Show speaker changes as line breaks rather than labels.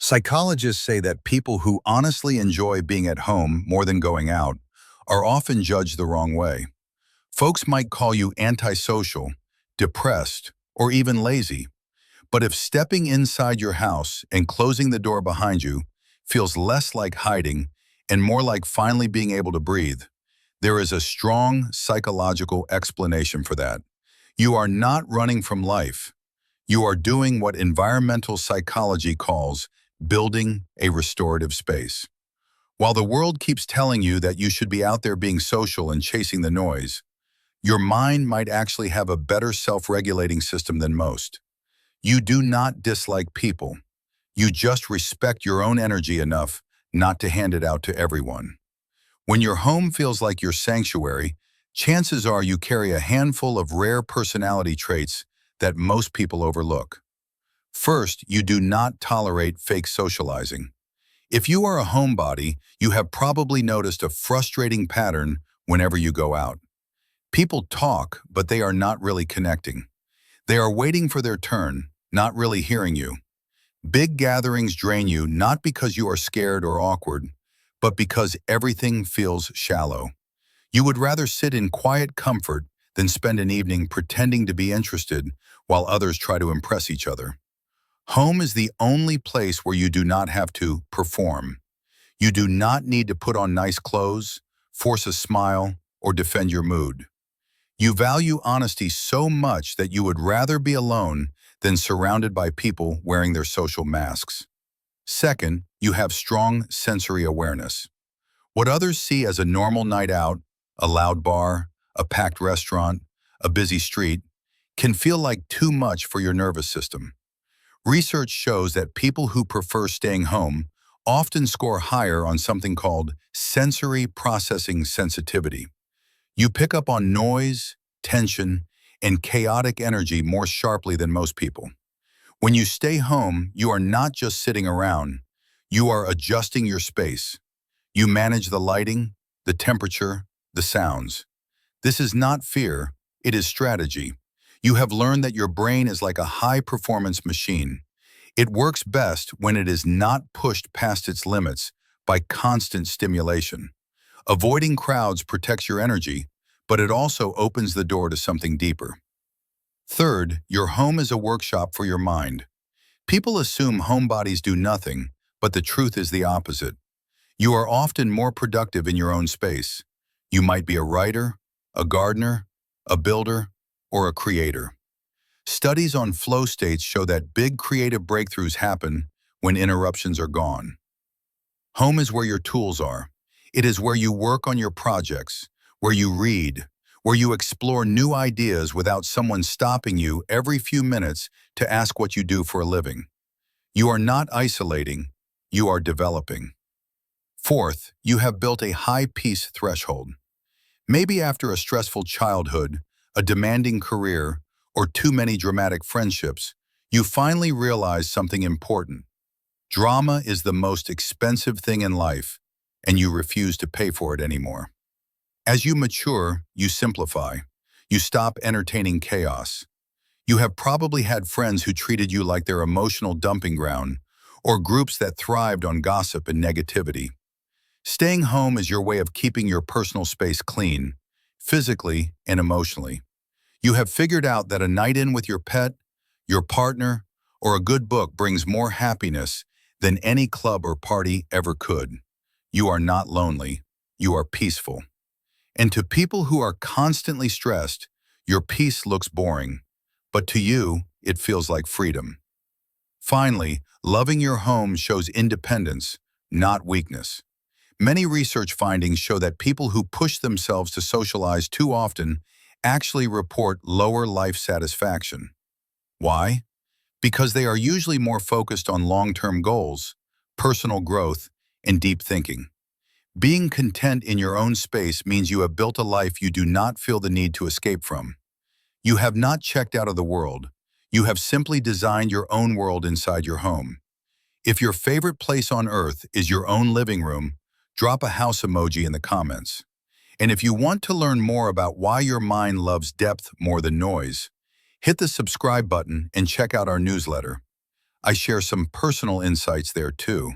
Psychologists say that people who honestly enjoy being at home more than going out are often judged the wrong way. Folks might call you antisocial, depressed, or even lazy. But if stepping inside your house and closing the door behind you feels less like hiding and more like finally being able to breathe, there is a strong psychological explanation for that. You are not running from life. You are doing what environmental psychology calls building a restorative space. While the world keeps telling you that you should be out there being social and chasing the noise, your mind might actually have a better self-regulating system than most. You do not dislike people. You just respect your own energy enough not to hand it out to everyone. When your home feels like your sanctuary, chances are you carry a handful of rare personality traits that most people overlook. First, you do not tolerate fake socializing. If you are a homebody, you have probably noticed a frustrating pattern whenever you go out. People talk, but they are not really connecting. They are waiting for their turn, not really hearing you. Big gatherings drain you not because you are scared or awkward, but because everything feels shallow. You would rather sit in quiet comfort than spend an evening pretending to be interested while others try to impress each other. Home is the only place where you do not have to perform. You do not need to put on nice clothes, force a smile, or defend your mood. You value honesty so much that you would rather be alone than surrounded by people wearing their social masks. Second, you have strong sensory awareness. What others see as a normal night out, a loud bar, a packed restaurant, a busy street, can feel like too much for your nervous system. Research shows that people who prefer staying home often score higher on something called sensory processing sensitivity. You pick up on noise, tension, and chaotic energy more sharply than most people. When you stay home, you are not just sitting around. You are adjusting your space. You manage the lighting, the temperature, the sounds. This is not fear, it is strategy. You have learned that your brain is like a high-performance machine. It works best when it is not pushed past its limits by constant stimulation. Avoiding crowds protects your energy, but it also opens the door to something deeper. Third, your home is a workshop for your mind. People assume homebodies do nothing, but the truth is the opposite. You are often more productive in your own space. You might be a writer, a gardener, a builder, or a creator. Studies on flow states show that big creative breakthroughs happen when interruptions are gone. Home is where your tools are. It is where you work on your projects, where you read, where you explore new ideas without someone stopping you every few minutes to ask what you do for a living. You are not isolating, you are developing. Fourth, you have built a high peace threshold. Maybe after a stressful childhood, a demanding career, or too many dramatic friendships, you finally realize something important. Drama is the most expensive thing in life, and you refuse to pay for it anymore. As you mature, you simplify. You stop entertaining chaos. You have probably had friends who treated you like their emotional dumping ground, or groups that thrived on gossip and negativity. Staying home is your way of keeping your personal space clean, physically and emotionally. You have figured out that a night in with your pet, your partner, or a good book brings more happiness than any club or party ever could. You are not lonely. You are peaceful. And to people who are constantly stressed, your peace looks boring, but to you, it feels like freedom. Finally, loving your home shows independence, not weakness. Many research findings show that people who push themselves to socialize too often actually report lower life satisfaction. Why? Because they are usually more focused on long-term goals, personal growth, and deep thinking. Being content in your own space means you have built a life you do not feel the need to escape from. You have not checked out of the world. You have simply designed your own world inside your home. If your favorite place on earth is your own living room, drop a house emoji in the comments. And if you want to learn more about why your mind loves depth more than noise, hit the subscribe button and check out our newsletter. I share some personal insights there too.